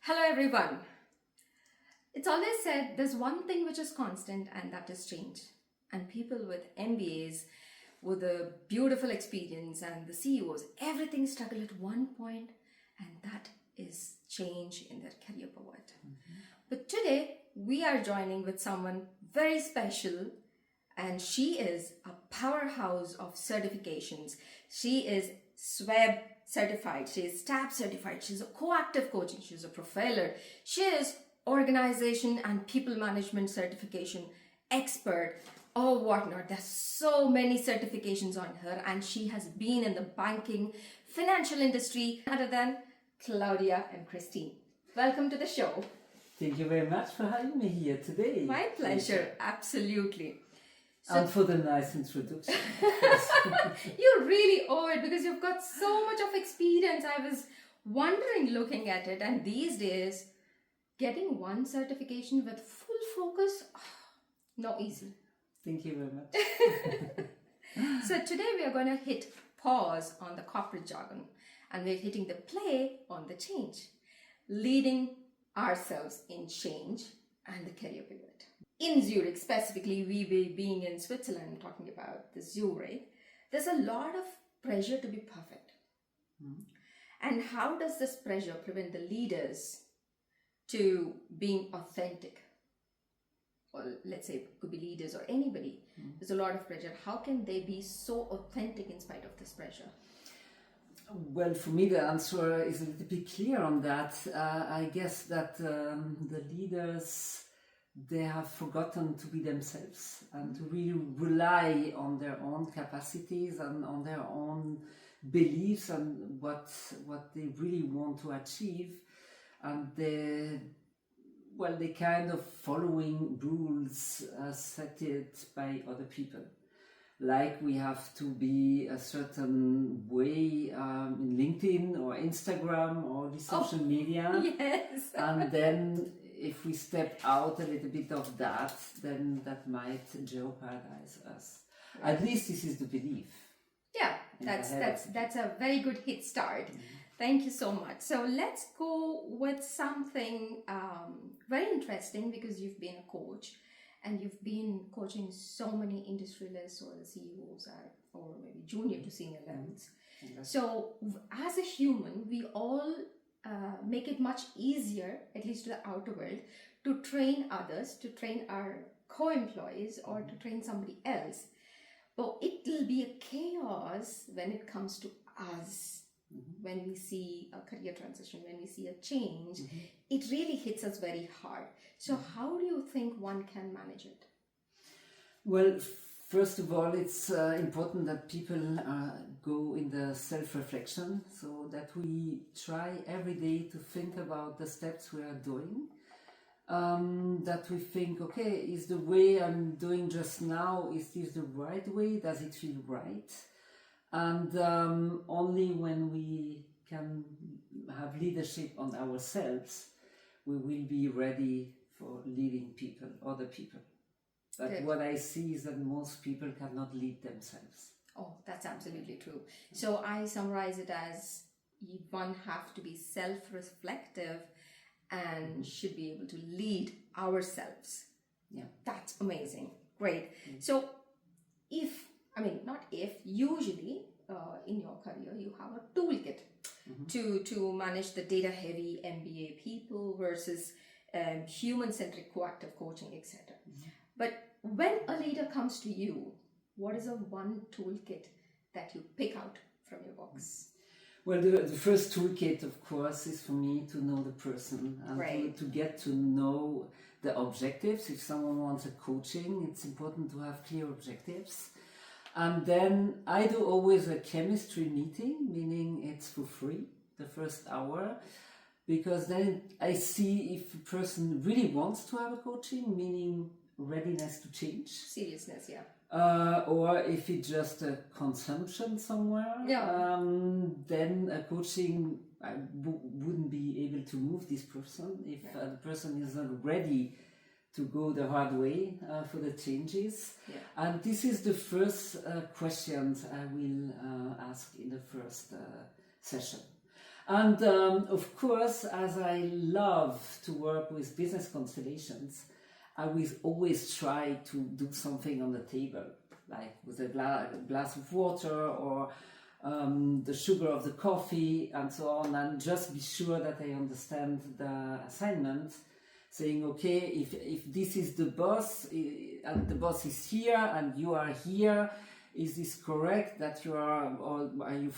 Hello everyone. It's always said there's one thing which is constant, and that is change. And people with MBAs, with a beautiful experience, and the CEOs, everything struggle at one point, and that is change in their career pivot. But today we are joining with someone very special, and she is a powerhouse of certifications. She is SWEB certified, she is STAB certified, she's a coactive coaching, she's a profiler, she is organization and people management certification expert, or whatnot. There's so many certifications on her, and she has been in the banking financial industry other than Claudia M Christine. Welcome to the show. Thank you very much for having me here today. My pleasure, absolutely. And for the nice introduction. You really owe it because you've got so much of experience. I was wondering looking at it, and these days getting one certification with full focus, not easy. Thank you very much. So today we are going to hit pause on the corporate jargon, and we're hitting the play on the change, leading ourselves in change and the career pivot. In Zurich, specifically, we being in Switzerland, talking about the Zurich, there's a lot of pressure to be perfect. And how does this pressure prevent the leaders to being authentic? Or let's say it could be leaders or anybody. There's a lot of pressure. How can they be so authentic in spite of this pressure? Well, for me the answer is a little bit clear on that. I guess that the leaders, they have forgotten to be themselves and to really rely on their own capacities and on their own beliefs and what they really want to achieve. And they kind of following rules set it by other people. Like we have to be a certain way in LinkedIn or Instagram or the social media. Yes. And then if we step out a little bit of that, then that might jeopardize us. Right. At least this is the belief. Yeah, that's a very good hit start. Thank you so much. So let's go with something very interesting, because you've been a coach and you've been coaching so many industrialists or the CEOs or maybe junior to senior levels. So as a human, we all make it much easier, at least to the outer world, to train others, to train our co-employees or to train somebody else. But it will be a chaos when it comes to us. When we see a career transition, when we see a change, it really hits us very hard. So how do you think one can manage it? Well, first of all, it's important that people go in the self-reflection, so that we try every day to think about the steps we are doing. That we think, okay, is the way I'm doing just now, is this the right way? Does it feel right? And only when we can have leadership on ourselves, we will be ready for leading people, other people. But Good. what I see is that most people cannot lead themselves. Oh, that's absolutely true. So I summarize it as one have to be self-reflective and should be able to lead ourselves. Yeah. That's amazing. Great. So usually in your career you have a toolkit to manage the data heavy MBA people versus human-centric coactive coaching, etc. But when a leader comes to you, what is a one toolkit that you pick out from your box? Well, the first toolkit, of course, is for me to know the person and to get to know the objectives. If someone wants a coaching, it's important to have clear objectives. And then I do always a chemistry meeting, meaning it's for free, the first hour, because then I see if a person really wants to have a coaching, meaning readiness to change. Seriousness, yeah. Or if it's just a consumption somewhere, then a coaching, I wouldn't be able to move this person if the person is not ready to go the hard way for the changes. And this is the first questions I will ask in the first session. And of course, as I love to work with business constellations, I will always try to do something on the table, like with a glass of water or the sugar of the coffee and so on, and just be sure that I understand the assignment, saying, okay, if this is the boss and the boss is here and you are here, is this correct that you are, or are you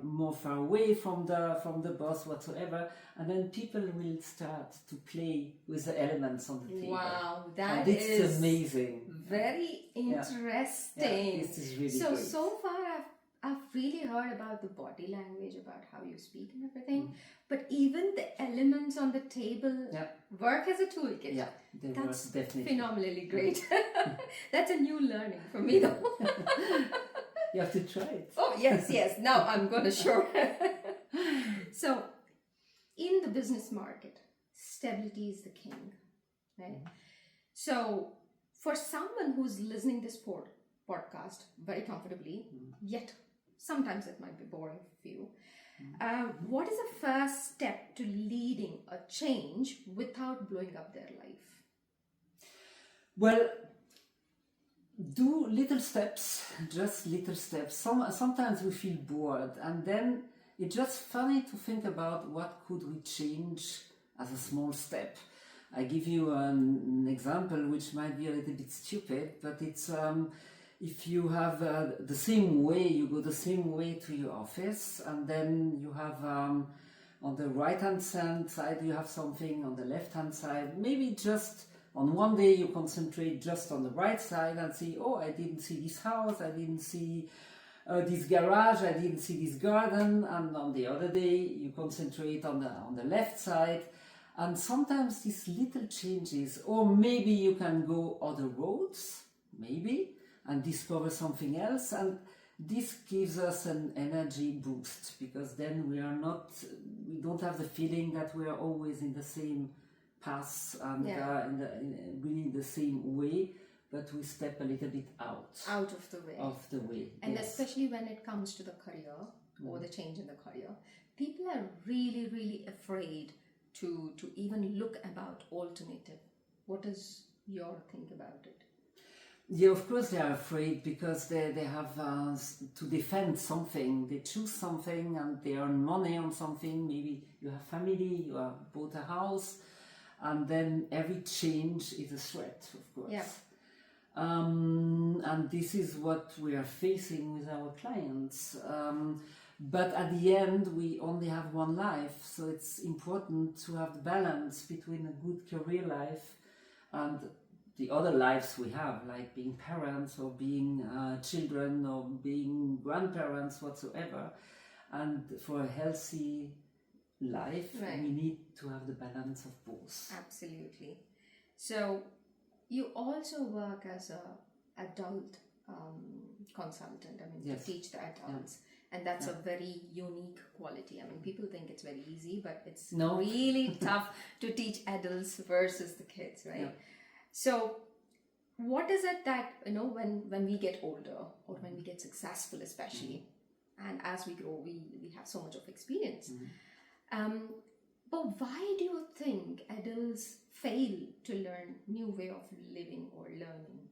more far away from the boss whatsoever? And then people will start to play with the elements on the table. Wow, that and is it's amazing. Very interesting. Yeah, this is really great. So far I've really heard about the body language, about how you speak and everything, but even the elements on the table work as a toolkit. Yeah, they That's work definitely. phenomenally great. That's a new learning for me though. You have to try it. Oh, yes. Now I'm going to show. So, in the business market, stability is the king, right? So, for someone who's listening this podcast very comfortably, yet sometimes it might be boring for you, what is the first step to leading a change without blowing up their life? Well, do little steps, just little steps. Sometimes we feel bored, and then it's just funny to think about what could we change as a small step. I give you an example which might be a little bit stupid, but it's if you have the same way, you go the same way to your office, and then you have on the right hand side you have something, on the left hand side, maybe just on one day you concentrate just on the right side and see, oh, I didn't see this house, I didn't see this garage, I didn't see this garden, and on the other day you concentrate on the left side. And sometimes these little changes, or maybe you can go other roads, maybe, and discover something else, and this gives us an energy boost, because then we don't have the feeling that we are always in the same path and in the same way, but we step a little bit out of the way. And especially when it comes to the career or the change in the career, people are really, really afraid to even look about alternative. What is your think about it? Yeah, of course they are afraid, because they have to defend something. They choose something and they earn money on something. Maybe you have family, you have bought a house, and then every change is a threat, of course. Yeah. And this is what we are facing with our clients. But at the end, we only have one life, so it's important to have the balance between a good career life and the other lives we have, like being parents or being children or being grandparents, whatsoever. And for a healthy life, we need to have the balance of both. Absolutely. So you also work as a adult consultant. I mean, to teach the adults. And that's a very unique quality. I mean, people think it's very easy, but it's really tough to teach adults versus the kids, right? Yeah. So what is it that, when we get older or when we get successful especially, and as we grow, we have so much of experience. But why do you think adults fail to learn new way of living or learning,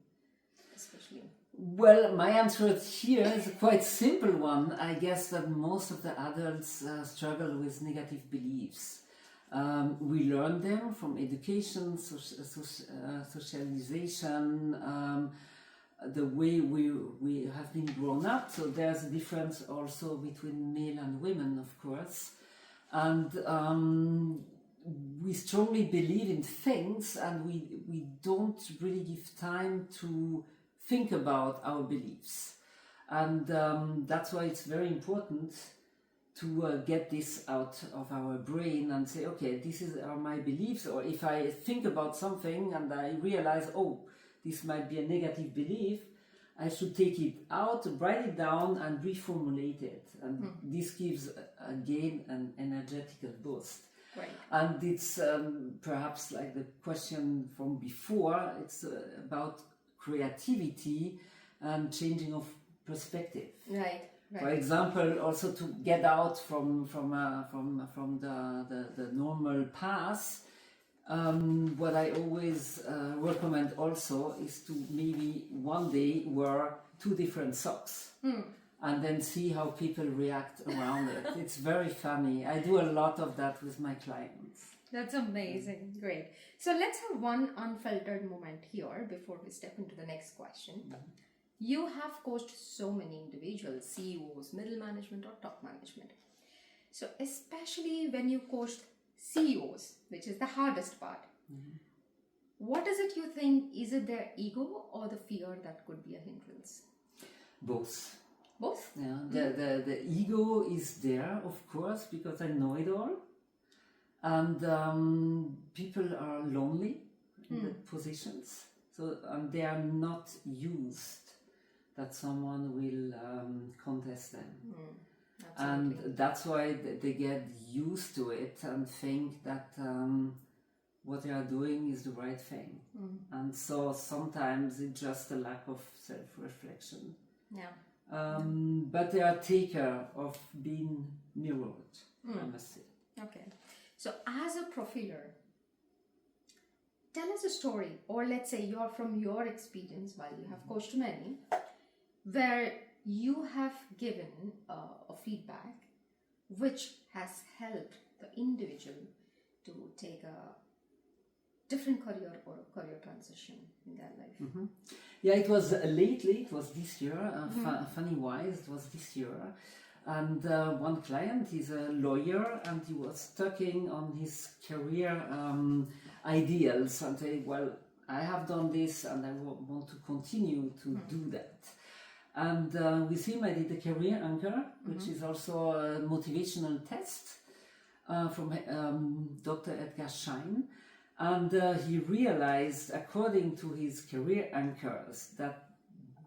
especially? Well, my answer here is a quite simple one. I guess that most of the adults struggle with negative beliefs. We learn them from education, socialization, the way we have been grown up. So there's a difference also between male and women, of course. And we strongly believe in things, and we don't really give time to think about our beliefs. And that's why it's very important to get this out of our brain and say, okay, these are my beliefs. Or if I think about something and I realize, oh, this might be a negative belief, I should take it out, write it down, and reformulate it. And this gives, again, an energetical boost. Right. And it's perhaps like the question from before, it's about creativity and changing of perspective. Right. For example, also to get out from the normal path. What I always recommend also is to maybe one day wear 2 different socks and then see how people react around it. It's very funny. I do a lot of that with my clients. That's amazing. Great. So let's have one unfiltered moment here before we step into the next question. You have coached so many individuals, CEOs, middle management or top management. So especially when you coached CEOs, which is the hardest part, what is it you think? Is it their ego or the fear that could be a hindrance? Both. Both? Yeah. The ego is there, of course, because I know it all. And people are lonely in the positions. So they are not used that someone will contest them. And that's why they get used to it and think that what they are doing is the right thing. And so sometimes it's just a lack of self-reflection. Yeah. But they are taker of being mirrored, I must say. Okay. So as a profiler, tell us a story, or let's say from your experience while you have coached many, where you have given a feedback which has helped the individual to take a different career or a career transition in their life. Yeah, it was lately, it was this year, funny wise, it was this year. And one client is a lawyer and he was talking on his career ideals and say, well, I have done this and I want to continue to do that. And with him I did the career anchor, which is also a motivational test from Dr. Edgar Schein. And he realized, according to his career anchors, that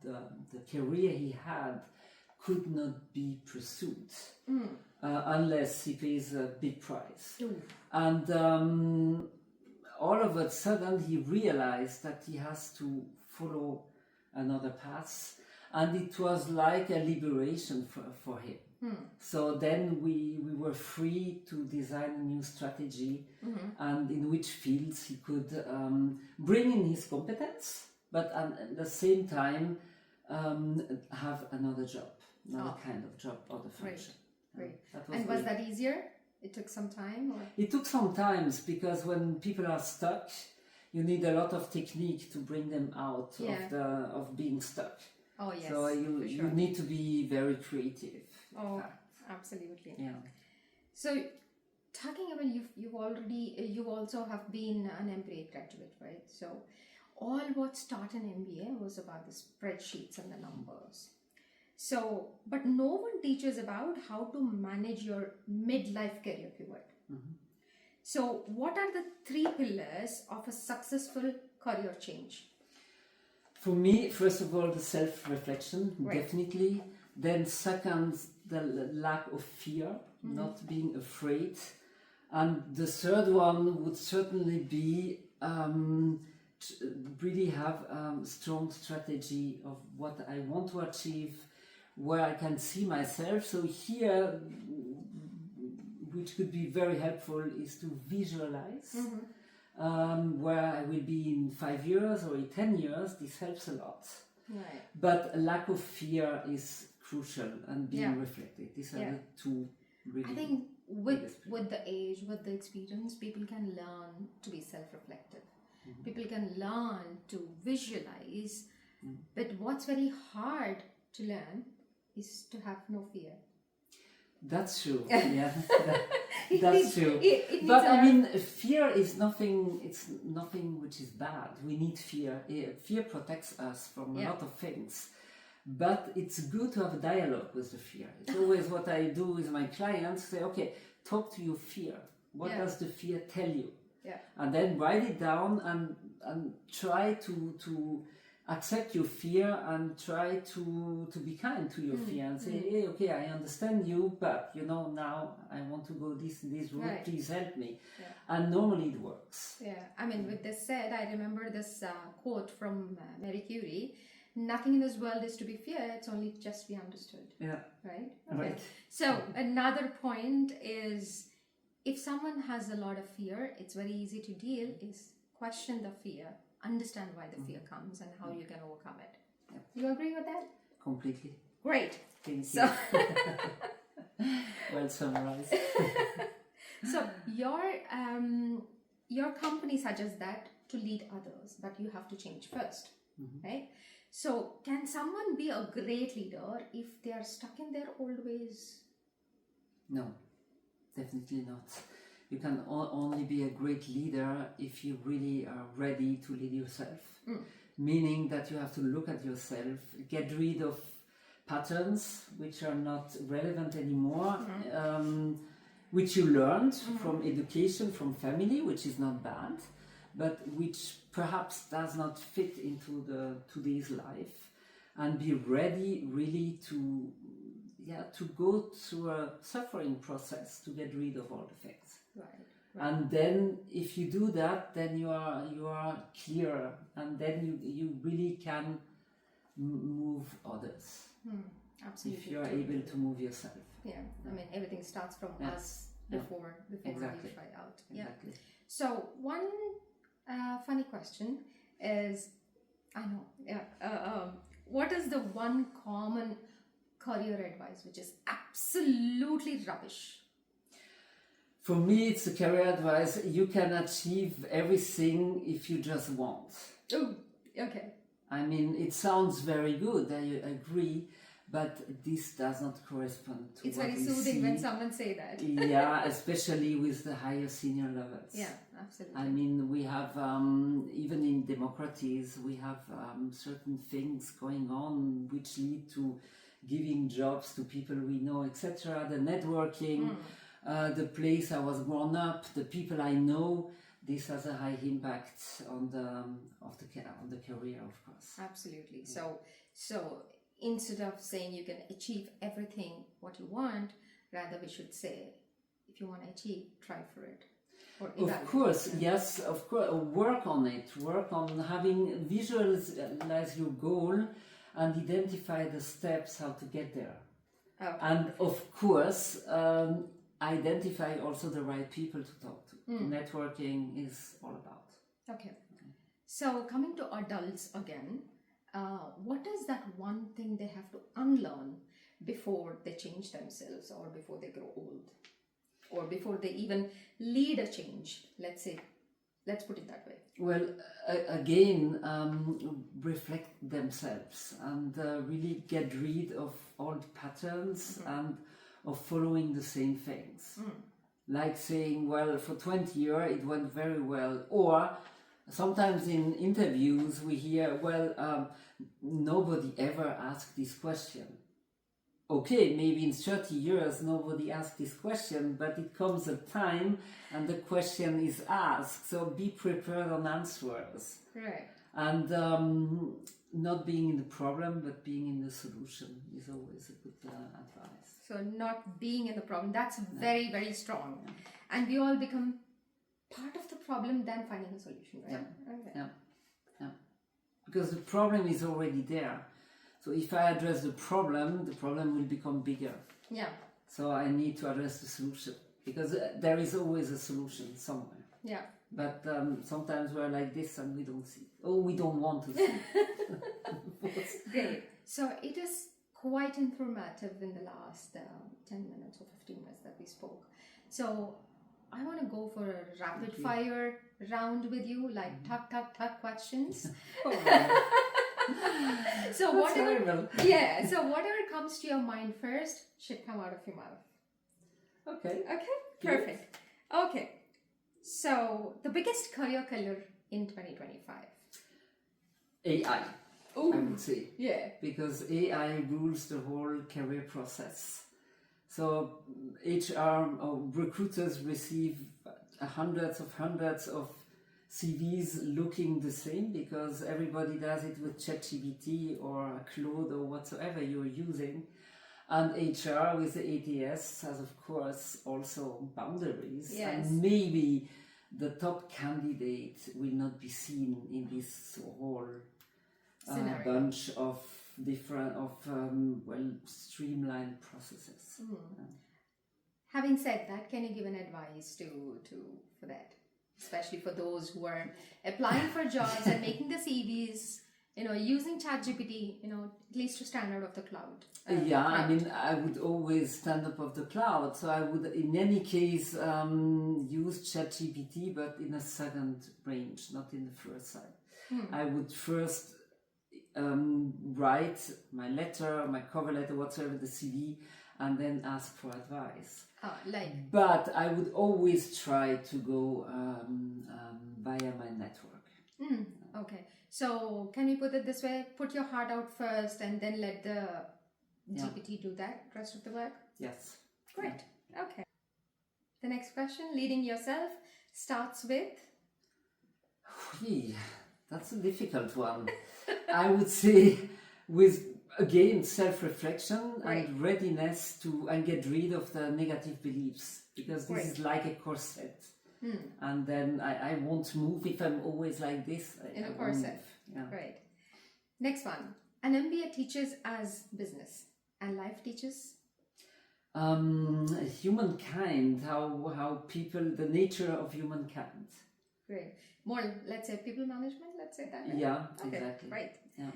the career he had could not be pursued unless he pays a big price. And all of a sudden he realized that he has to follow another path, and it was like a liberation for him. So then we were free to design a new strategy and in which fields he could bring in his competence, but at the same time have another job, another kind of job or the function. Great. And was that easier? It took some time? Or? It took some time, because when people are stuck, you need a lot of technique to bring them out of being stuck. Oh yes. So you need to be very creative. Oh, absolutely. Yeah. So, talking about you also have been an MBA graduate, right? So, all what's taught in MBA was about the spreadsheets and the numbers. So, but no one teaches about how to manage your midlife career pivot. So, what are the 3 pillars of a successful career change? For me, first of all, the self-reflection, definitely. Then second, the lack of fear, not being afraid. And the third one would certainly be really have a strong strategy of what I want to achieve, where I can see myself. So here, which could be very helpful, is to visualize where I will be in 5 years or in 10 years. This helps a lot. Right. But a lack of fear is crucial, and being reflected. These are the 2 really. I think with the age, with the experience, people can learn to be self-reflective. People can learn to visualize. But what's very hard to learn is to have no fear. That's true. Yeah, that's true. But I mean, fear is nothing. It's nothing which is bad. We need fear. Fear protects us from a lot of things. But it's good to have a dialogue with the fear. It's always what I do with my clients. Say, okay, talk to your fear. What does the fear tell you? And then write it down and try to accept your fear and try to be kind to your fear and say, hey, okay, I understand you, but now I want to go this route, please help me. And normally it works. Yeah, I mean, with this said, I remember this quote from Marie Curie, nothing in this world is to be feared, it's only just to be understood. Yeah. Right? Right. So another point is, if someone has a lot of fear, it's very easy to deal, is question the fear, understand why the fear comes and how you can overcome it. Yep. You agree with that? Completely. Great. Thank So you. Well summarized. So your company suggests that to lead others, but you have to change first, right? So can someone be a great leader if they are stuck in their old ways? No, definitely not. You can only be a great leader if you really are ready to lead yourself. Meaning that you have to look at yourself, get rid of patterns which are not relevant anymore, which you learned from education, from family, which is not bad, but which perhaps does not fit into the today's life, and be ready really to go through a suffering process to get rid of all the things. Right. And then if you do that, then you are clear, and then you really can move others. Absolutely. If you are able to move yourself. Yeah, I mean, everything starts from us before Exactly. we try out. Exactly. Yeah. So one funny question is, I know, what is the one common career advice which is absolutely rubbish? For me, it's a career advice. You can achieve everything if you just want. Oh, okay. I mean, it sounds very good, I agree, but this does not correspond to It's what very we soothing see. when someone say that. Yeah, especially with the higher senior levels. Yeah, absolutely. I mean, we have, even in democracies, we have certain things going on which lead to giving jobs to people we know, etc. The networking, the place I was grown up, the people I know. This has a high impact on the career, of course. Absolutely. So instead of saying you can achieve everything what you want, rather we should say, if you want to achieve, try for it. Or of course, yes, of course. Work on it. Work on having visualize your goal and identify the steps how to get there. Okay. And of course, identify also the right people to talk to. Networking is all about. Okay. So coming to adults again, what is that one thing they have to unlearn before they change themselves, or before they grow old, or before they even lead a change? Let's put it that way. Well, again, reflect themselves and really get rid of old patterns and of following the same things. Like saying, well, for 20 years it went very well. Or sometimes in interviews we hear, well, nobody ever asked this question. Okay, maybe in 30 years nobody asked this question, but it comes a time and the question is asked. So be prepared on answers. Right. And not being in the problem, but being in the solution is always a good advice. So not being in the problem, that's very, very strong. And we all become part of the problem than finding a solution, right? Yeah. Yeah. Because the problem is already there. So if I address the problem will become bigger. Yeah. So I need to address the solution, because there is always a solution somewhere. Yeah. But sometimes we're like this and we don't see. Oh, we don't want to see. Great. So it is quite informative in the last 10 minutes or 15 minutes that we spoke. So I want to go for a rapid fire round with you, like tuck questions. So whatever, so whatever comes to your mind first should come out of your mouth. Okay. Perfect. Okay. So the biggest career killer in 2025. AI. Ooh. I would say. Yeah. Because AI rules the whole career process. So HR or recruiters receive hundreds of CVs looking the same, because everybody does it with ChatGPT or Claude or whatsoever you're using. And HR with the ATS has, of course, also boundaries. Yes. And maybe the top candidate will not be seen in this whole Scenario. bunch of different, streamlined processes. Having said that, can you give an advice for that, especially for those who are applying for jobs and making the CVs, using ChatGPT, at least to stand out of the cloud? I mean, I would always stand up of the cloud. So I would, in any case, use ChatGPT, but in a second range, not in the first side. I would first write my letter, my cover letter, whatsoever, the CV, and then ask for advice. But I would always try to go via my network. Okay. So can you put it this way? Put your heart out first and then let the GPT do that rest of the work? Yes. Great. Okay. The next question, leading yourself, starts with? That's a difficult one. I would say with, again, self-reflection and readiness and get rid of the negative beliefs, because this is like a corset. And then I won't move if I'm always like this. In a corset. Right. Next one. An MBA teaches as business and life teaches? Humankind, how people, the nature of humankind. Great. More, let's say, people management, let's say that. Right? Yeah, okay, exactly. Right. Yeah.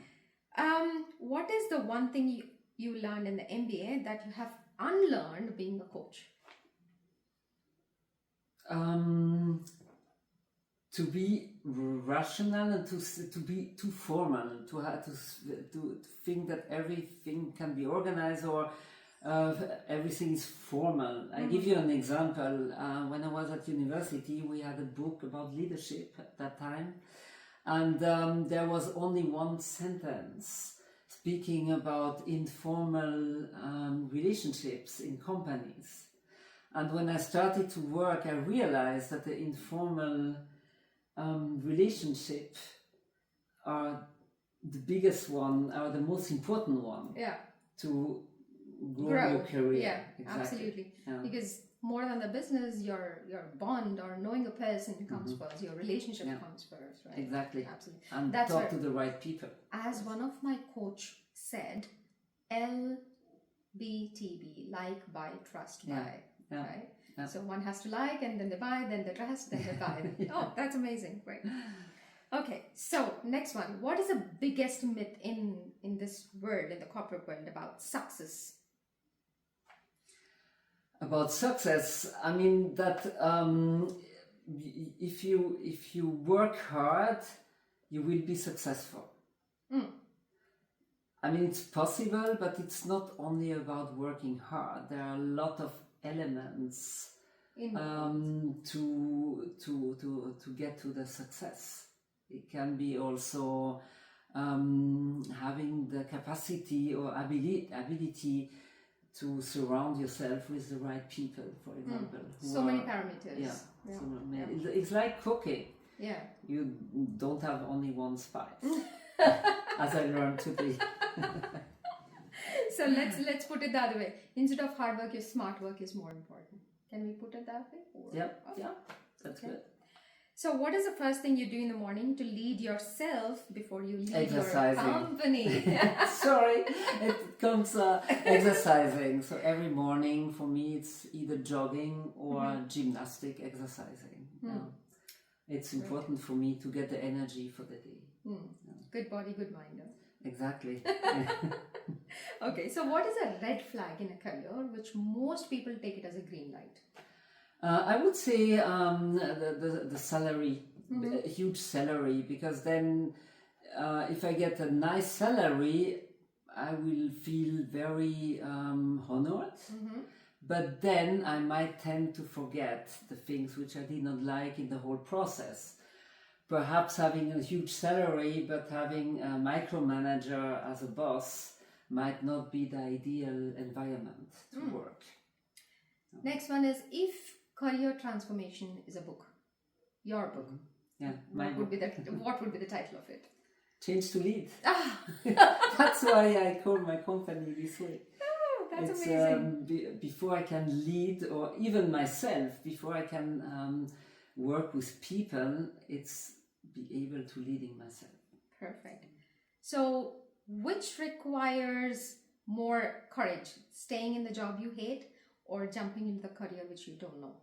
What is the one thing you learned in the MBA that you have unlearned being a coach? To be rational and to be too formal, to think that everything can be organized or everything is formal. I give you an example. When I was at university, we had a book about leadership at that time, and there was only one sentence speaking about informal relationships in companies. And when I started to work, I realized that the informal relationship are the biggest one, are the most important one. Yeah. To grow your career. Yeah, exactly. Absolutely. Yeah. Because more than the business, your bond or knowing a person comes first. Your relationship comes first, right? Exactly. Absolutely. And that's talk to the right people. As one of my coach said, LBTB, like, buy, trust, buy. Yeah. Right? Yeah. So one has to like, and then they buy, then they trust, then they buy. Oh, that's amazing. Great. Okay, so next one. What is the biggest myth in this world, in the corporate world, about success? About success, I mean that if you work hard, you will be successful. I mean, it's possible, but it's not only about working hard. There are a lot of elements to get to the success. It can be also having the capacity or ability to surround yourself with the right people, for example. So many parameters. Yeah. So it's like cooking. Yeah. You don't have only one spice, as I learned today. So let's put it the other way. Instead of hard work, your smart work is more important. Can we put it that way? Yeah, that's good. So what is the first thing you do in the morning to lead yourself before you lead Exercising. your company? Sorry, it comes exercising. So every morning for me it's either jogging or gymnastic exercising. It's important for me to get the energy for the day. Good body, good mind. Huh? Exactly. Okay, so what is a red flag in a career which most people take it as a green light? I would say the salary, a huge salary, because then if I get a nice salary, I will feel very honored. But then I might tend to forget the things which I did not like in the whole process. Perhaps having a huge salary, but having a micromanager as a boss might not be the ideal environment to work. Next one is, if career transformation is a book, your book, what would be the title of it? Change to Lead. That's why I call my company this way. That's amazing. Before I can lead, or even myself, before I can work with people, it's be able to leading myself. Perfect. So, which requires more courage? Staying in the job you hate or jumping into the career which you don't know?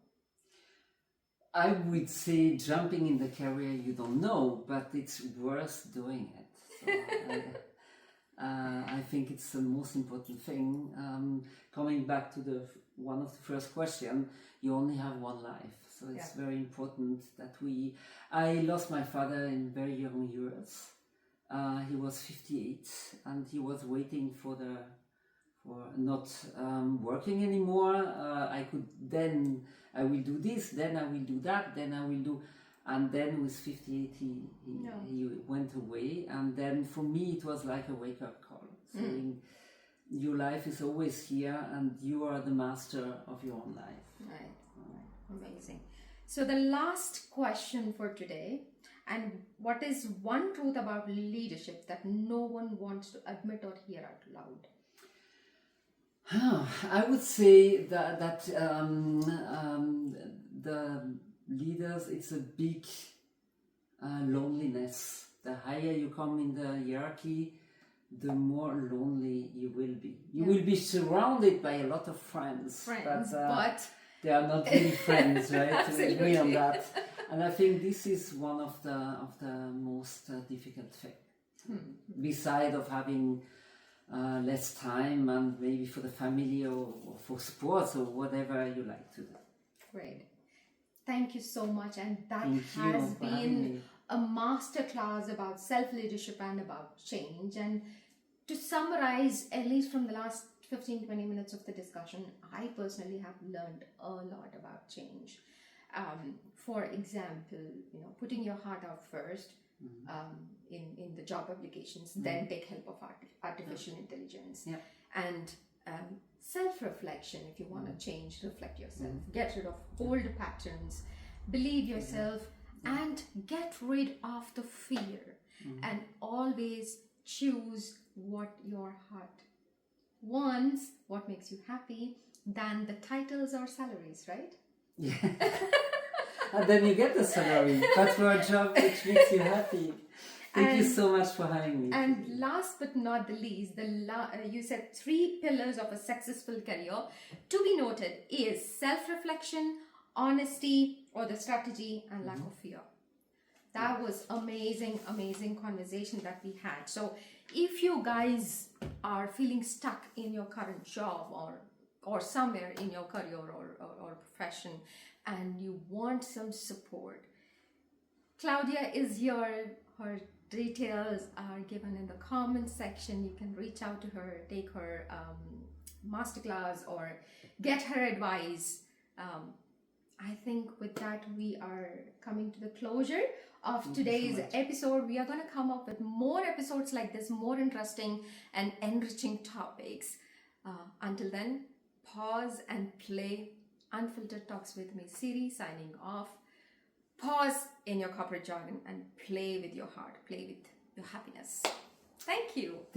I would say jumping in the career you don't know, but it's worth doing it. So I think it's the most important thing. Coming back to the one of the first question, you only have one life, so it's very important that we. I lost my father in very young years. He was 58, and he was waiting for not working anymore. I will do this, then I will do that, then I will do. And then with 58, he went away. And then for me, it was like a wake-up call, saying, your life is always here and you are the master of your own life. Right. Amazing. So the last question for today, and what is one truth about leadership that no one wants to admit or hear out loud? I would say that the leaders, it's a big loneliness. The higher you come in the hierarchy, the more lonely you will be. You will be surrounded by a lot of friends, but they are not really friends, right? To agree on that. And I think this is one of the most difficult things. Beside of having less time and maybe for the family or for sports or whatever you like to do. Great. Thank you so much. And that has been a masterclass about self-leadership and about change. And to summarize, at least from the last 15-20 minutes of the discussion, I personally have learned a lot about change. For example, putting your heart out first in the job applications, then take help of artificial intelligence, and self-reflection. If you want to change, reflect yourself, get rid of old patterns, believe yourself, and get rid of the fear, and always choose what your heart wants, what makes you happy, than the titles or salaries, right? Yeah. And then you get the salary, but for a job which makes you happy. Thank you so much for having me. And last but not the least, you said 3 pillars of a successful career. To be noted is self-reflection, honesty, or the strategy, and lack of fear. That was amazing conversation that we had. So if you guys are feeling stuck in your current job or somewhere in your career or profession and you want some support, Claudia is here. Her details are given in the comment section. You can reach out to her, take her masterclass, or get her advice. I think with that, we are coming to the closure of today's episode. We are going to come up with more episodes like this, more interesting and enriching topics. Until then, pause and play. Unfiltered Talks with me, Siri, signing off. Pause in your corporate jargon and play with your heart, play with your happiness. Thank you.